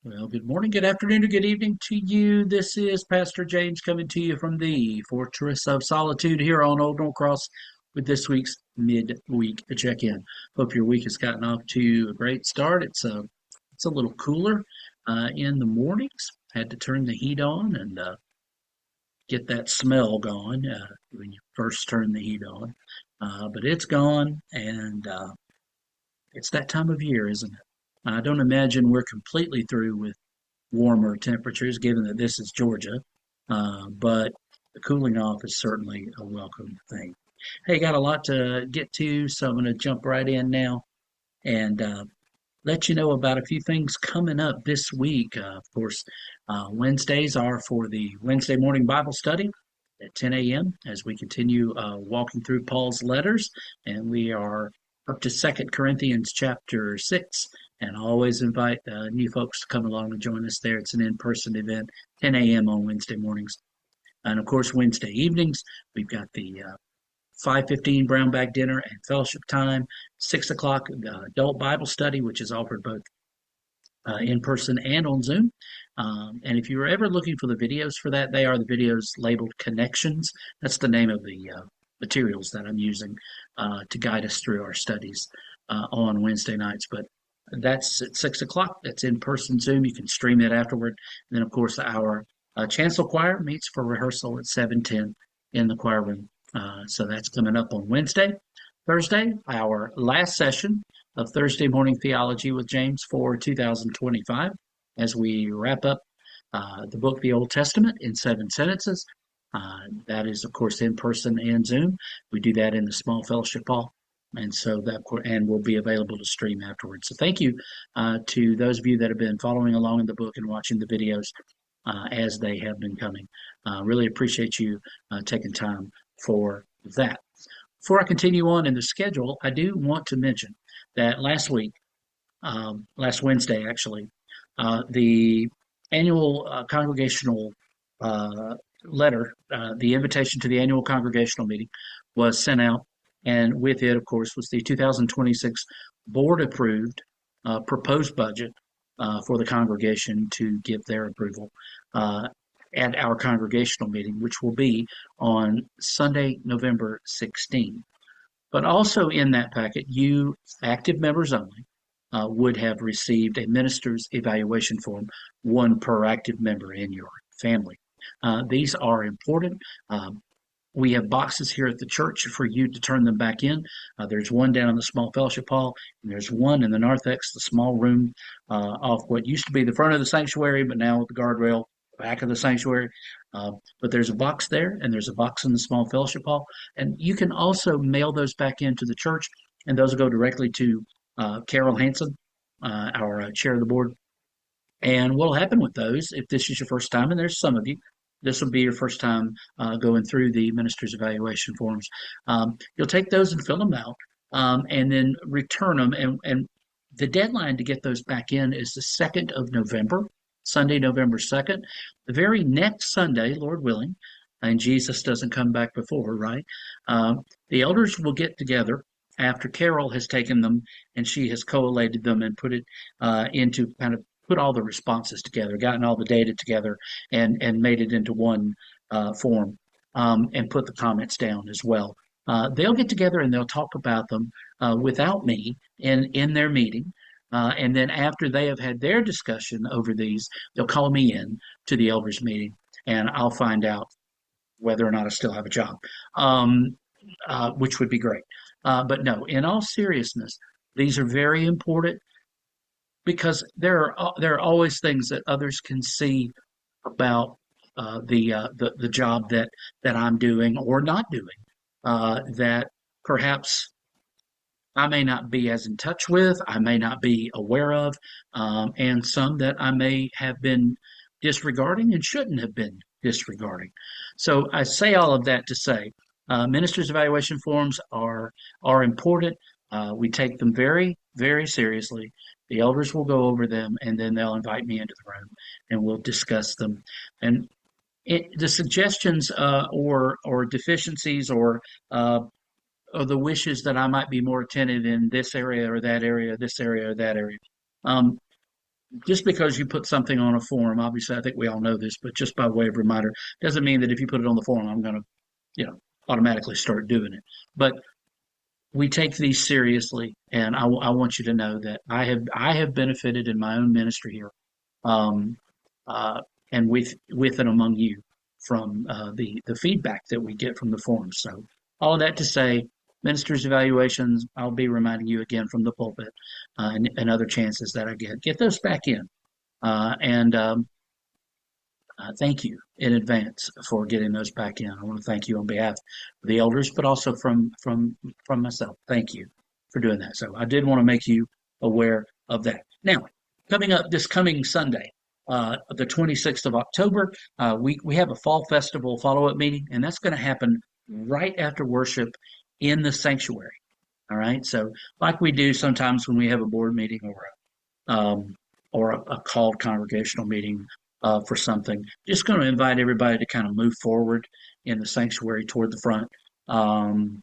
Well, good morning, good afternoon, or good evening to you. This is Pastor James coming to you from the Fortress of Solitude here on Old Norcross with this week's midweek check-in. Hope your week has gotten off to a great start. It's a little cooler in the mornings. Had to turn the heat on and get that smell gone when you first turn the heat on. But it's gone, and it's that time of year, isn't it? I don't imagine we're completely through with warmer temperatures, given that this is Georgia. But the cooling off is certainly a welcome thing. Hey, got a lot to get to, so I'm going to jump right in now and let you know about a few things coming up this week. Of course, Wednesdays are for the Wednesday morning Bible study at 10 a.m. as we continue walking through Paul's letters, and we are up to Second Corinthians chapter 6. And I always invite new folks to come along and join us there. It's an in-person event, 10 a.m. on Wednesday mornings. And of course, Wednesday evenings, we've got the 5:15 brown bag dinner and fellowship time, 6 o'clock adult Bible study, which is offered both in person and on Zoom. And if you're ever looking for the videos for that, they are the videos labeled Connections. That's the name of the materials that I'm using to guide us through our studies on Wednesday nights. But that's at 6 o'clock. That's in person Zoom. You can stream it afterward. And then, of course, our chancel choir meets for rehearsal at 7:10 in the choir room. So that's coming up on Wednesday. Thursday, our last session of Thursday Morning Theology with James for 2025 as we wrap up the book, the Old Testament, in 7 sentences. That is, of course, in person and Zoom. We do that in the small fellowship hall. And so that and will be available to stream afterwards. So thank you to those of you that have been following along in the book and watching the videos as they have been coming. Really appreciate you taking time for that. Before I continue on in the schedule, I do want to mention that last week, last Wednesday actually, the annual congregational letter, the invitation to the annual congregational meeting was sent out. And with it, of course, was the 2026 board approved proposed budget for the congregation to give their approval at our congregational meeting, which will be on Sunday, November 16th. But also in that packet, you active members only would have received a minister's evaluation form, one per active member in your family. These are important. We have boxes here at the church for you to turn them back in. There's one down in the small fellowship hall, and there's one in the narthex, the small room off what used to be the front of the sanctuary, but now with the guardrail back of the sanctuary. But there's a box there, and there's a box in the small fellowship hall. And you can also mail those back into the church, and those will go directly to Carol Hanson, our chair of the board. And what will happen with those, if this is your first time, and there's some of you, this will be your first time going through the minister's evaluation forms. You'll take those and fill them out and then return them. And the deadline to get those back in is the 2nd of November, Sunday, November 2nd. The very next Sunday, Lord willing, and Jesus doesn't come back before, right? The elders will get together after Carol has taken them and she has collated them and put it into kind of put all the responses together, gotten all the data together, and made it into one form, and put the comments down as well. They'll get together and they'll talk about them without me in their meeting. And then after they have had their discussion over these, they'll call me in to the elders meeting, and I'll find out whether or not I still have a job, which would be great. But no, in all seriousness, these are very important because there are always things that others can see about the job that I'm doing or not doing that perhaps I may not be as in touch with, I may not be aware of, and some that I may have been disregarding and shouldn't have been disregarding. So I say all of that to say ministers' evaluation forms are important. We take them very, very seriously. The elders will go over them, and then they'll invite me into the room, and we'll discuss them. And the suggestions or deficiencies or the wishes that I might be more attentive in this area or that area, this area or that area. just because you put something on a forum, obviously, I think we all know this, but just by way of reminder, doesn't mean that if you put it on the forum, I'm going to, you know, automatically start doing it. But we take these seriously, and I want you to know that I have benefited in my own ministry here, um, uh, and with and among you from the feedback that we get from the forums. So all of that to say, ministers' evaluations, I'll be reminding you again from the pulpit, and other chances that I get those back in, and thank you in advance for getting those back in. I want to thank you on behalf of the elders, but also from myself. Thank you for doing that. So I did want to make you aware of that. Now, coming up this coming Sunday, the 26th of October, we have a fall festival follow up meeting, and that's going to happen right after worship in the sanctuary. All right. So, like we do sometimes when we have a board meeting um, or a called congregational meeting for something. Just going to invite everybody to kind of move forward in the sanctuary toward the front. Um,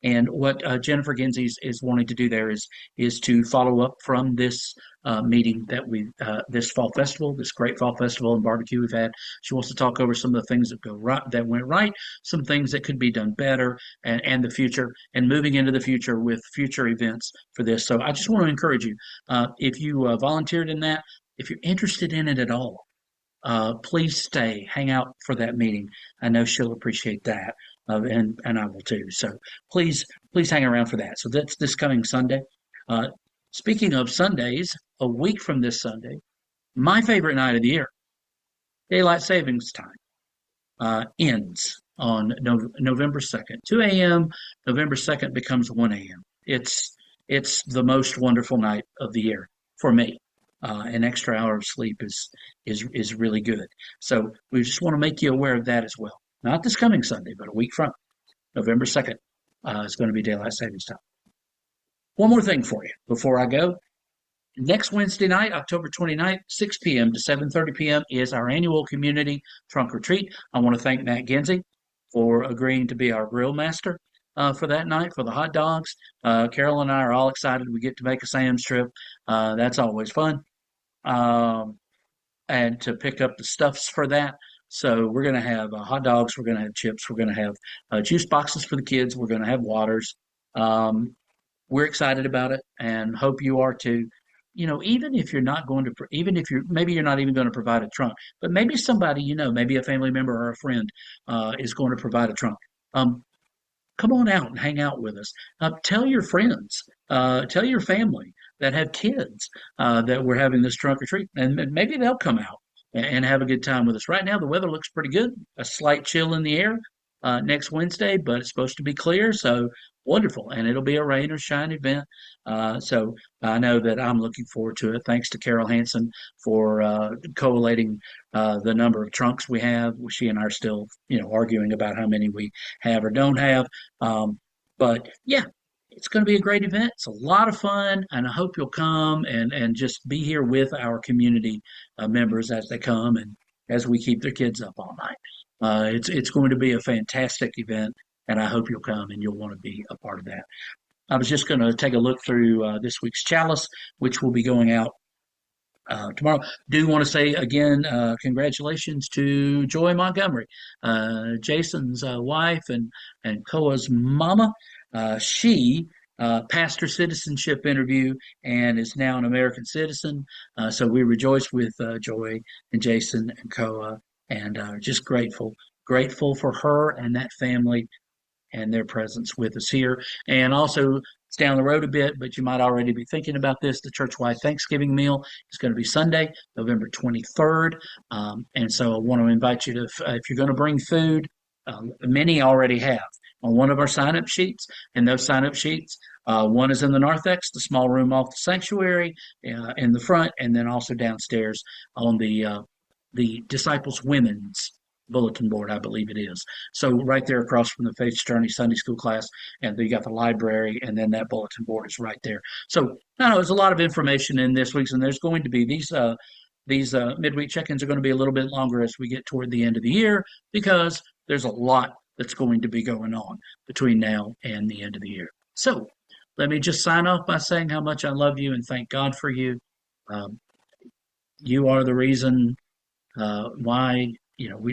and what Jennifer Ginsey is wanting to do there is to follow up from this meeting that we this fall festival, this great fall festival and barbecue we've had. She wants to talk over some of the things that go right, that went right, some things that could be done better, and the future, and moving into the future with future events for this. So I just want to encourage you, if you volunteered in that, if you're interested in it at all, please stay, hang out for that meeting. I know she'll appreciate that, and I will too. So please hang around for that. So that's this coming Sunday. Uh, Speaking of Sundays, a week from this Sunday, my favorite night of the year, daylight savings time, ends on November 2nd. 2 a.m. November 2nd becomes 1 a.m. It's the most wonderful night of the year for me. An extra hour of sleep is really good. So we just want to make you aware of that as well. Not this coming Sunday, but a week from November 2nd is going to be daylight savings time. One more thing for you before I go. Next Wednesday night, October 29th, 6 p.m. to 7:30 p.m. is our annual community trunk retreat. I want to thank Matt Ginsey for agreeing to be our grill master for that night for the hot dogs. Carol and I are all excited. We get to make a Sam's trip. That's always fun. Um, and to pick up the stuffs for that. So we're going to have hot dogs. We're going to have chips. We're going to have juice boxes for the kids. We're going to have waters. Um, we're excited about it and hope you are too. You know, even if you're not going to, even if you're, maybe you're not even going to provide a trunk, but maybe somebody, maybe a family member or a friend is going to provide a trunk. Um, Come on out and hang out with us. Tell your friends, tell your family that have kids that we're having this trunk or treat, and maybe they'll come out and have a good time with us. Right now, the weather looks pretty good. A slight chill in the air next Wednesday, but it's supposed to be clear, so wonderful. And it'll be a rain or shine event. So I know that I'm looking forward to it. Thanks to Carol Hansen for collating the number of trunks we have. She and I are still, arguing about how many we have or don't have. But yeah, it's going to be a great event. It's a lot of fun, and I hope you'll come and just be here with our community members as they come and as we keep their kids up all night. It's going to be a fantastic event, and I hope you'll come and you'll want to be a part of that. I was just going to take a look through this week's chalice, which will be going out tomorrow. Do want to say again, congratulations to Joy Montgomery, Jason's wife and Koa's mama. She passed her citizenship interview and is now an American citizen. So we rejoice with Joy and Jason and Koa, and just grateful for her and that family and their presence with us here. And also, it's down the road a bit, but you might already be thinking about this. The church-wide Thanksgiving meal is going to be Sunday, November 23rd. And so I want to invite you to, if you're going to bring food, many already have on one of our sign-up sheets. And those sign-up sheets, one is in the narthex, the small room off the sanctuary, in the front, and then also downstairs on the Disciples Women's bulletin board, I believe it is. So right there across from the Faith Journey Sunday School class, and you got the library, and then that bulletin board is right there. So I know there's a lot of information in this week's, and there's going to be these midweek check-ins are going to be a little bit longer as we get toward the end of the year because there's a lot that's going to be going on between now and the end of the year. So let me just sign off by saying how much I love you and thank God for you. Um, you are the reason why,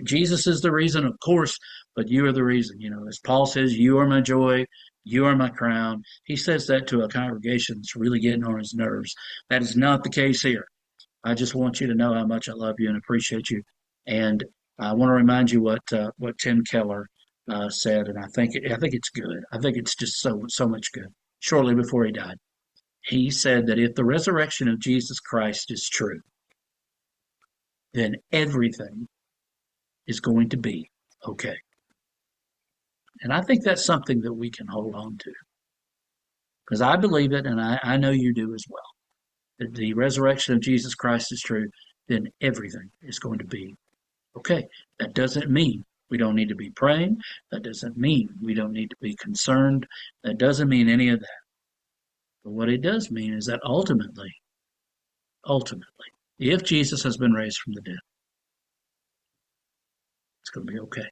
Jesus is the reason, of course, but you are the reason. As Paul says, you are my joy, you are my crown. He says that to a congregation that's really getting on his nerves. That is not the case here. I just want you to know how much I love you and appreciate you. And I want to remind you what Tim Keller said, and I think it's good. I think it's just so much good. Shortly before he died, he said that if the resurrection of Jesus Christ is true, then everything is going to be okay. And I think that's something that we can hold on to because I believe it, and I know you do as well. That the resurrection of Jesus Christ is true, then everything is going to be okay. That doesn't mean we don't need to be praying. That doesn't mean we don't need to be concerned. That doesn't mean any of that. But what it does mean is that ultimately, if Jesus has been raised from the dead, it's going to be okay.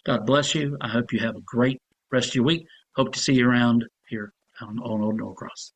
God bless you. I hope you have a great rest of your week. Hope to see you around here on Old Norcross.